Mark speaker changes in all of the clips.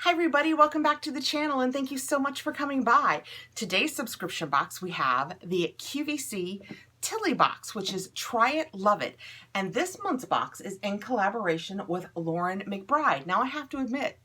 Speaker 1: Hi everybody, welcome back to the channel and thank you so much for coming by. Today's subscription box we have the QVC Tili box, which is Try It, Love It. And this month's box is in collaboration with Lauren McBride. Now I have to admit,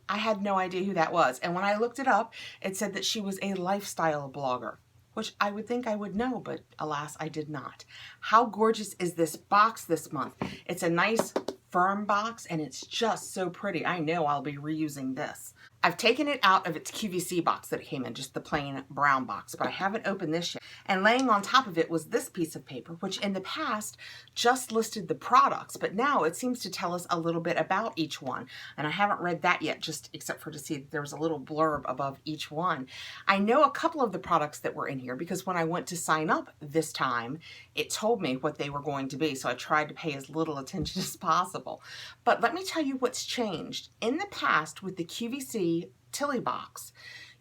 Speaker 1: I had no idea who that was. And when I looked it up, it said that she was a lifestyle blogger, which I would think I would know, but alas, I did not. How gorgeous is this box this month? It's a nice firm box and it's just so pretty. I know I'll be reusing this. I've taken it out of its QVC box that it came in, just the plain brown box, but I haven't opened this yet. And laying on top of it was this piece of paper, which in the past just listed the products, but now it seems to tell us a little bit about each one. And I haven't read that yet, just except for to see that there was a little blurb above each one. I know a couple of the products that were in here because when I went to sign up this time, it told me what they were going to be. So I tried to pay as little attention as possible. But let me tell you what's changed. In the past with the QVC Tili box,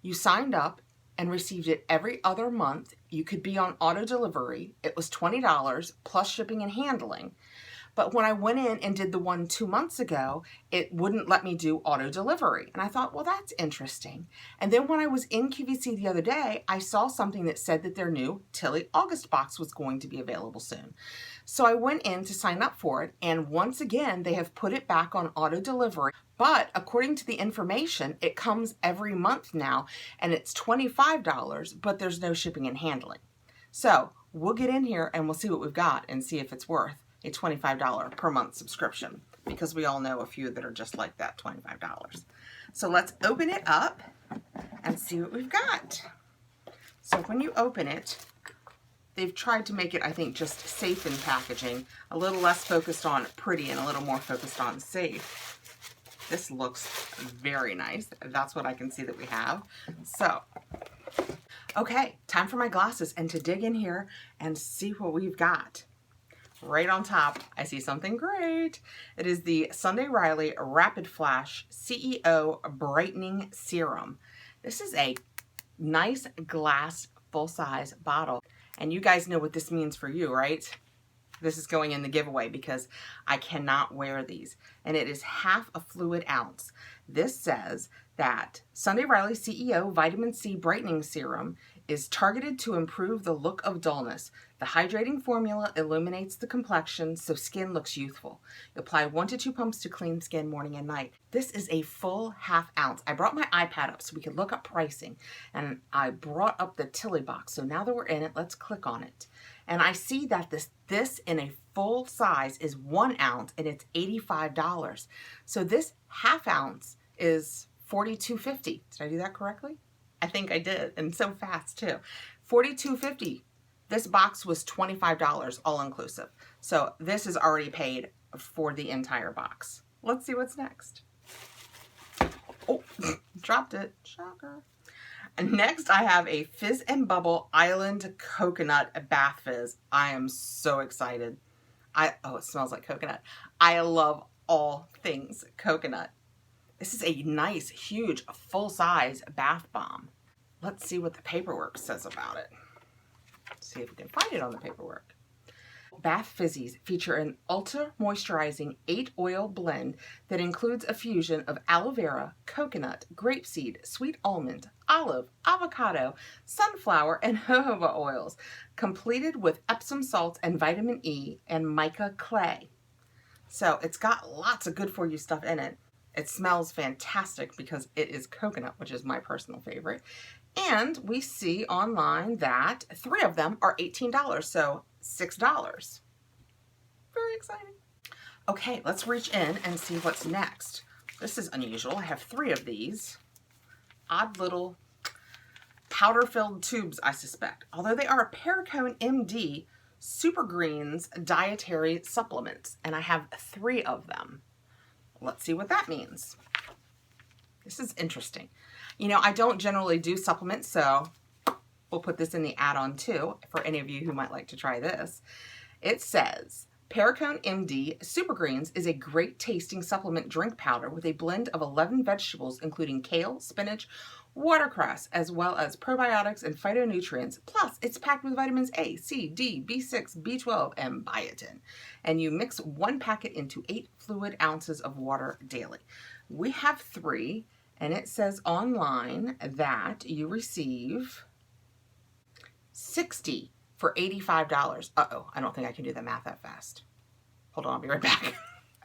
Speaker 1: you signed up and received it every other month. You could be on auto delivery. It was $20 plus shipping and handling. But when I went in and did the one 2 months ago, it wouldn't let me do auto delivery. And I thought, well, that's interesting. And then when I was in QVC the other day, I saw something that said that their new Tili August box was going to be available soon. So I went in to sign up for it. And once again, they have put it back on auto delivery. But according to the information, it comes every month now and it's $25, but there's no shipping and handling. So we'll get in here and we'll see what we've got and see if it's worth a $25 per month subscription, because we all know a few that are just like that, $25. So let's open it up and see what we've got. So when you open it, they've tried to make it, I think, just safe in packaging, a little less focused on pretty and a little more focused on safe. This looks very nice. That's what I can see that we have. So, okay, time for my glasses and to dig in here and see what we've got. Right on top, I see something great. It is the Sunday Riley Rapid Flash CEO Brightening Serum. This is a nice glass full-size bottle. And you guys know what this means for you, right? This is going in the giveaway because I cannot wear these. And it is half a fluid ounce. This says that Sunday Riley CEO Vitamin C Brightening Serum is targeted to improve the look of dullness. The hydrating formula illuminates the complexion so skin looks youthful. You apply 1 to 2 pumps to clean skin morning and night. This is a full half ounce. I brought my iPad up so we could look up pricing, and I brought up the Tili box. So now that we're in it, let's click on it. And I see that this in a full size is 1 ounce and it's $85. So this half ounce is $42.50. Did I do that correctly? I think I did, and so fast too. $42.50. This box was $25 all inclusive. So this is already paid for the entire box. Let's see what's next. Oh, dropped it. Shocker. And next I have a Fizz and Bubble Island Coconut Bath Fizz. I am so excited. Oh, it smells like coconut. I love all things coconut. This is a nice, huge, full-size bath bomb. Let's see what the paperwork says about it. See if we can find it on the paperwork. Bath Fizzies feature an ultra moisturizing 8-oil blend that includes a fusion of aloe vera, coconut, grapeseed, sweet almond, olive, avocado, sunflower, and jojoba oils, completed with Epsom salts and vitamin E and mica clay. So it's got lots of good for you stuff in it. It smells fantastic because it is coconut, which is my personal favorite. And we see online that 3 of them are $18, so $6. Very exciting. Okay, let's reach in and see what's next. This is unusual. I have 3 of these. Odd little powder-filled tubes, I suspect. Although they are Perico MD Super Greens dietary supplements, and I have 3 of them. Let's see what that means. This is interesting. You know, I don't generally do supplements, so we'll put this in the add-on too for any of you who might like to try this. It says, Perico MD Super Greens is a great tasting supplement drink powder with a blend of 11 vegetables, including kale, spinach, watercress, as well as probiotics and phytonutrients. Plus, it's packed with vitamins A, C, D, B6, B12, and biotin. And you mix 1 packet into 8 fluid ounces of water daily. We have 3, and it says online that you receive 60 for $85. Uh-oh, I don't think I can do the math that fast. Hold on, I'll be right back.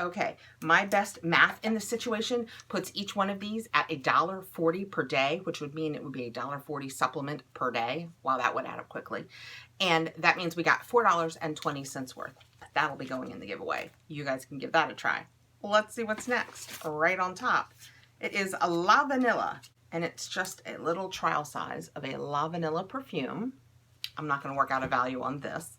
Speaker 1: Okay, my best math in this situation puts each one of these at $1.40 per day, which would mean it would be a $1.40 supplement per day. Wow, that would add up quickly. And that means we got $4.20 worth. That'll be going in the giveaway. You guys can give that a try. Let's see what's next. Right on top, it is a La Vanilla, and it's just a little trial size of a La Vanilla perfume. I'm not going to work out a value on this.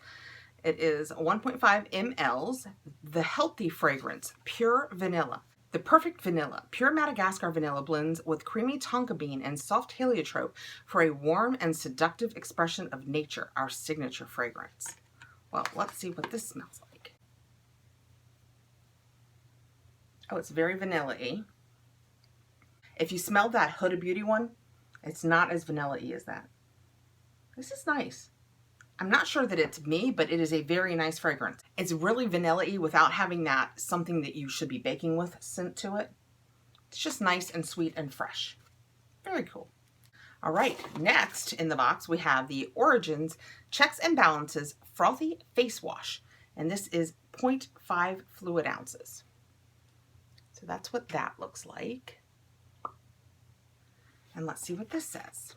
Speaker 1: It is 1.5 mLs, the healthy fragrance, pure vanilla. The perfect vanilla, pure Madagascar vanilla blends with creamy tonka bean and soft heliotrope for a warm and seductive expression of nature, our signature fragrance. Well, let's see what this smells like. Oh, it's very vanilla-y. If you smell that Huda Beauty one, it's not as vanilla-y as that. This is nice. I'm not sure that it's me, but it is a very nice fragrance. It's really vanilla-y without having that something that you should be baking with scent to it. It's just nice and sweet and fresh. Very cool. All right, next in the box we have the Origins Checks and Balances Frothy Face Wash. And this is 0.5 fluid ounces. So that's what that looks like. And let's see what this says.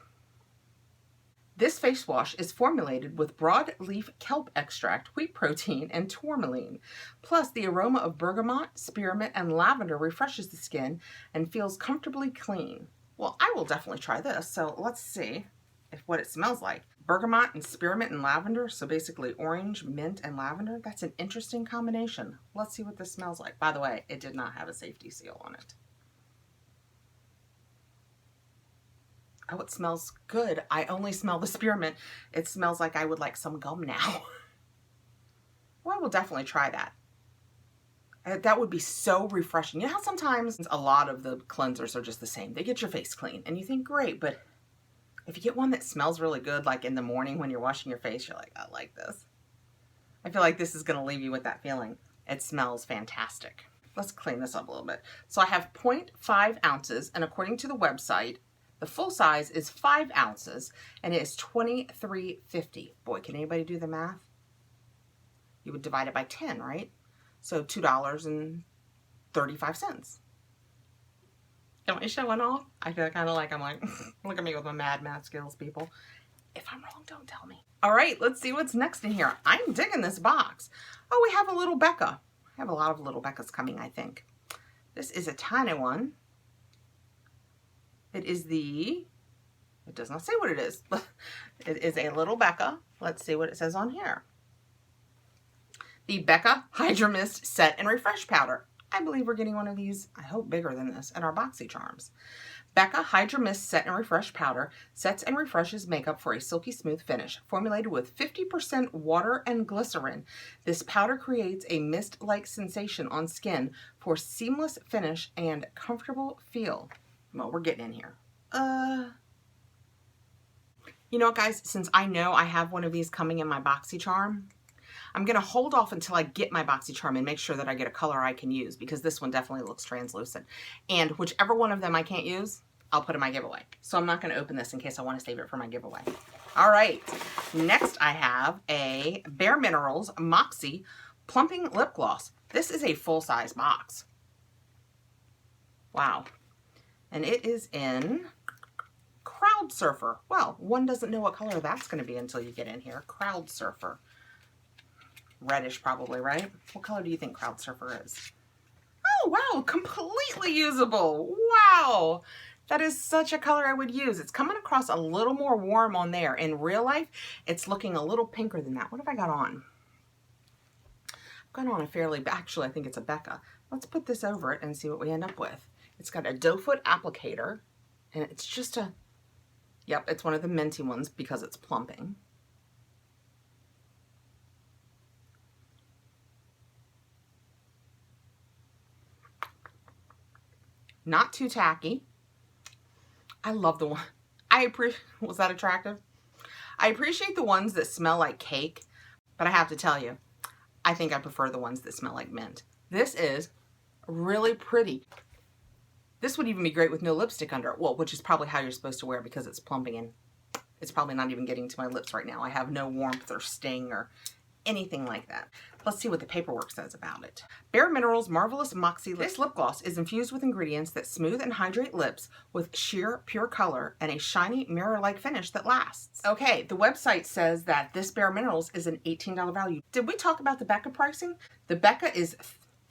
Speaker 1: This face wash is formulated with broadleaf kelp extract, wheat protein, and tourmaline. Plus, the aroma of bergamot, spearmint, and lavender refreshes the skin and feels comfortably clean. Well, I will definitely try this, so let's see what it smells like. Bergamot and spearmint and lavender, so basically orange, mint, and lavender. That's an interesting combination. Let's see what this smells like. By the way, it did not have a safety seal on it. Oh, it smells good. I only smell the spearmint. It smells like I would like some gum now. Well, I will definitely try that. That would be so refreshing. You know how sometimes a lot of the cleansers are just the same. They get your face clean and you think, great, but if you get one that smells really good, like in the morning when you're washing your face, you're like, I like this. I feel like this is going to leave you with that feeling. It smells fantastic. Let's clean this up a little bit. So I have 0.5 ounces, and according to the website, the full size is 5 ounces, and it is $23.50. Boy, can anybody do the math? You would divide it by 10, right? So $2.35. Am I showing off? I feel kind of like I'm like, look at me with my mad math skills, people. If I'm wrong, don't tell me. All right, let's see what's next in here. I'm digging this box. Oh, we have a little Becca. I have a lot of little Beccas coming, I think. This is a tiny one. It is it does not say what it is. It is a little Becca. Let's see what it says on here. The Becca Hydro Mist Set and Refresh Powder. I believe we're getting one of these, I hope bigger than this, at our Boxycharms. Becca Hydro Mist Set and Refresh Powder sets and refreshes makeup for a silky smooth finish. Formulated with 50% water and glycerin, this powder creates a mist-like sensation on skin for seamless finish and comfortable feel. Well, we're getting in here. You know what, guys? Since I know I have one of these coming in my Boxycharm, I'm going to hold off until I get my Boxycharm and make sure that I get a color I can use, because this one definitely looks translucent. And whichever one of them I can't use, I'll put in my giveaway. So I'm not going to open this in case I want to save it for my giveaway. All right. Next, I have a BareMinerals Moxie Plumping Lip Gloss. This is a full-size box. Wow. And it is in Crowd Surfer. Well, one doesn't know what color that's going to be until you get in here. Crowd Surfer. Reddish probably, right? What color do you think Crowd Surfer is? Oh, wow. Completely usable. Wow. That is such a color I would use. It's coming across a little more warm on there. In real life, it's looking a little pinker than that. What have I got on? I've got on a fairly, actually, I think it's a Becca. Let's put this over it and see what we end up with. It's got a doe foot applicator, and it's just a, yep, it's one of the minty ones because it's plumping. Not too tacky. I love the one. Was that attractive? I appreciate the ones that smell like cake, but I have to tell you, I think I prefer the ones that smell like mint. This is really pretty. This would even be great with no lipstick under it. Well, which is probably how you're supposed to wear it because it's plumping in. It's probably not even getting to my lips right now. I have no warmth or sting or anything like that. Let's see what the paperwork says about it. BareMinerals Marvelous Moxie. This lip gloss is infused with ingredients that smooth and hydrate lips with sheer, pure color and a shiny, mirror-like finish that lasts. Okay, the website says that this BareMinerals is an $18 value. Did we talk about the Becca pricing? The Becca is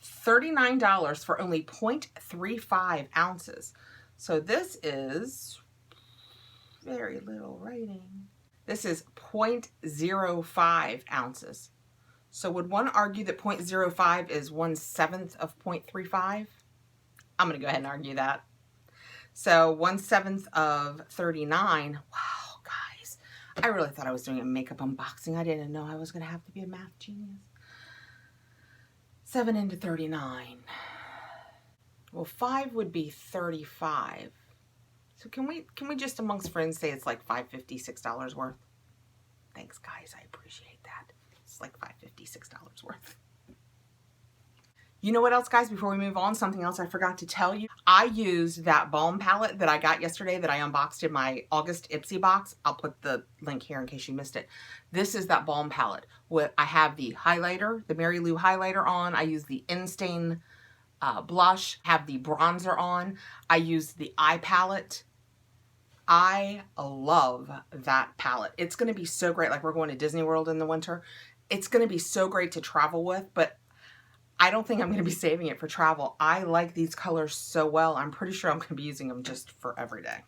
Speaker 1: $39 for only 0.35 ounces. So this is very little writing. This is 0.05 ounces. So would one argue that 0.05 is 1/7 of 0.35? I'm going to go ahead and argue that. So 1/7 of 39. Wow, guys. I really thought I was doing a makeup unboxing. I didn't know I was going to have to be a math genius. 7 into 39. Well, 5 would be 35. So can we just amongst friends say it's like $5.50, $6 worth? Thanks, guys. I appreciate that. It's like $5.50, $6 worth. You know what else, guys? Before we move on, something else I forgot to tell you. I used that balm palette that I got yesterday that I unboxed in my August Ipsy box. I'll put the link here in case you missed it. This is that balm palette. I have the highlighter, the Mary Lou highlighter on. I use the In-Stain blush, have the bronzer on. I use the eye palette. I love that palette. It's going to be so great. Like, we're going to Disney World in the winter. It's going to be so great to travel with, but I don't think I'm going to be saving it for travel. I like these colors so well. I'm pretty sure I'm going to be using them just for every day.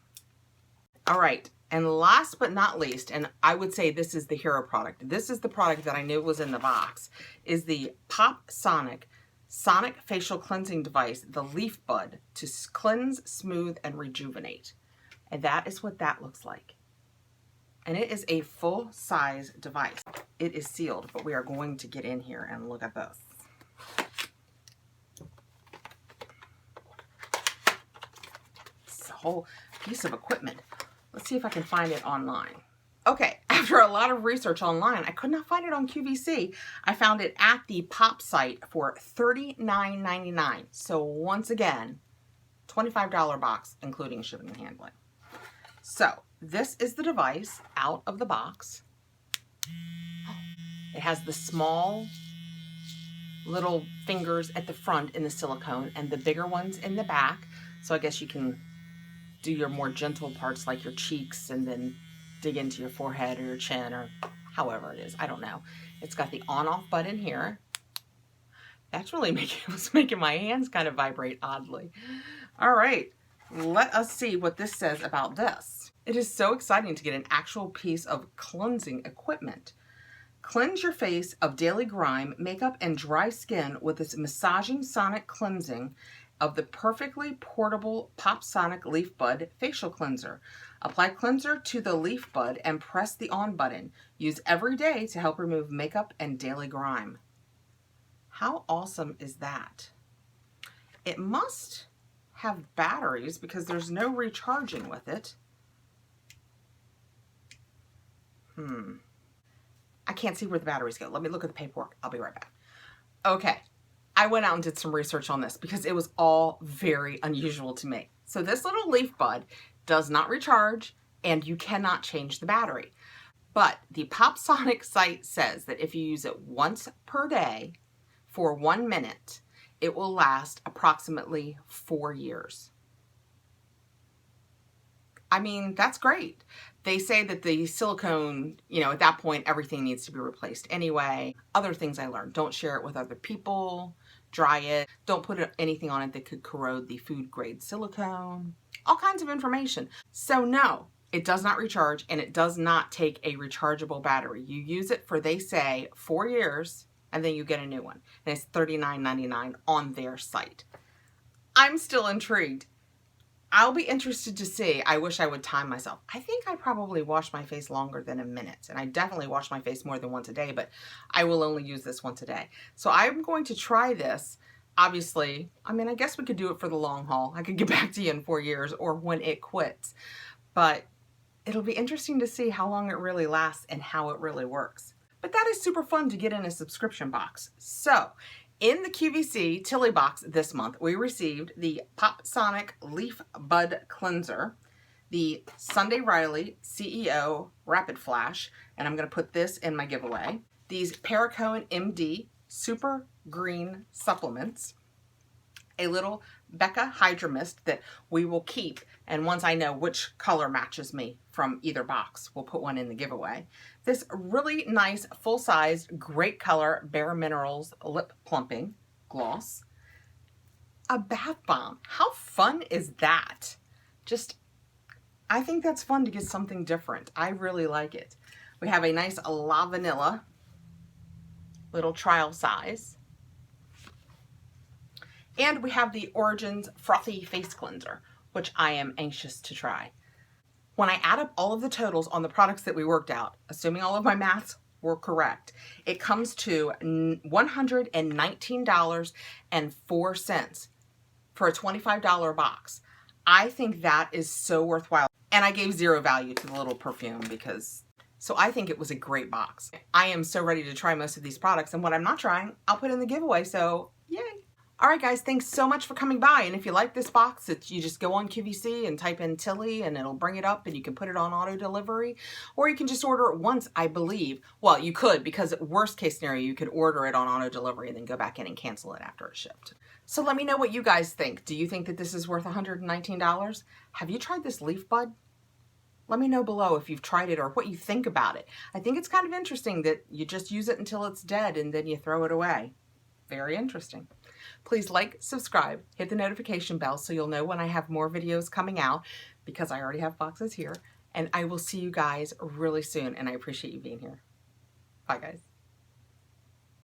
Speaker 1: All right. And last but not least, and I would say this is the hero product. This is the product that I knew was in the box, is the PopSonic Sonic Facial Cleansing Device, the LeafBud, to cleanse, smooth, and rejuvenate. And that is what that looks like. And it is a full-size device. It is sealed, but we are going to get in here and look at this. It's a whole piece of equipment. Let's see if I can find it online. Okay, after a lot of research online, I could not find it on QVC. I found it at the Pop site for $39.99. So once again, $25 box, including shipping and handling. So this is the device out of the box. It has the small little fingers at the front in the silicone and the bigger ones in the back. So I guess you can do your more gentle parts like your cheeks and then dig into your forehead or your chin or however it is. I don't know. It's got the on-off button here. That's really making my hands kind of vibrate oddly. All right, let us see what this says about this. It is so exciting to get an actual piece of cleansing equipment. Cleanse your face of daily grime, makeup, and dry skin with this massaging sonic cleansing of the perfectly portable PopSonic LeafBud facial cleanser. Apply cleanser to the LeafBud and press the on button. Use every day to help remove makeup and daily grime. How awesome is that? It must have batteries because there's no recharging with it. I can't see where the batteries go. Let me look at the paperwork. I'll be right back. Okay. I went out and did some research on this because it was all very unusual to me. So this little LeafBud does not recharge and you cannot change the battery. But the PopSonic site says that if you use it once per day for 1 minute, it will last approximately 4 years. I mean, that's great. They say that the silicone, you know, at that point, everything needs to be replaced anyway. Other things I learned, don't share it with other people, dry it, don't put anything on it that could corrode the food grade silicone, all kinds of information. So no, it does not recharge and it does not take a rechargeable battery. You use it for, they say, 4 years and then you get a new one. And it's $39.99 on their site. I'm still intrigued. I'll be interested to see. I wish I would time myself. I think I probably wash my face longer than a minute. And I definitely wash my face more than once a day, but I will only use this once a day. So I'm going to try this. Obviously, I mean, I guess we could do it for the long haul. I could get back to you in 4 years or when it quits. But it'll be interesting to see how long it really lasts and how it really works. But that is super fun to get in a subscription box. So In the QVC Tili box this month, we received the Pop Sonic LeafBud Cleanser, the Sunday Riley CEO Rapid Flash, and I'm going to put this in my giveaway. These Perico and MD Super Green Supplements, a little Becca Hydra Mist that we will keep, and once I know which color matches me from either box, we'll put one in the giveaway. This really nice, full-sized, great color BareMinerals Lip Plumping Gloss. A bath bomb. How fun is that? I think that's fun to get something different. I really like it. We have a nice La Vanilla little trial size. And we have the Origins Frothy Face Cleanser, which I am anxious to try. When I add up all of the totals on the products that we worked out, assuming all of my maths were correct, it comes to $119.04 for a $25 box. I think that is so worthwhile. And I gave zero value to the little perfume so I think it was a great box. I am so ready to try most of these products, and what I'm not trying, I'll put in the giveaway, so yay. All right, guys, thanks so much for coming by. And if you like this box, you just go on QVC and type in Tili and it'll bring it up and you can put it on auto delivery, or you can just order it once, I believe. Well, you could, because worst case scenario, you could order it on auto delivery and then go back in and cancel it after it's shipped. So let me know what you guys think. Do you think that this is worth $119? Have you tried this LeafBud? Let me know below if you've tried it or what you think about it. I think it's kind of interesting that you just use it until it's dead and then you throw it away. Very interesting. Please like, subscribe, hit the notification bell so you'll know when I have more videos coming out, because I already have boxes here. And I will see you guys really soon, and I appreciate you being here. Bye, guys.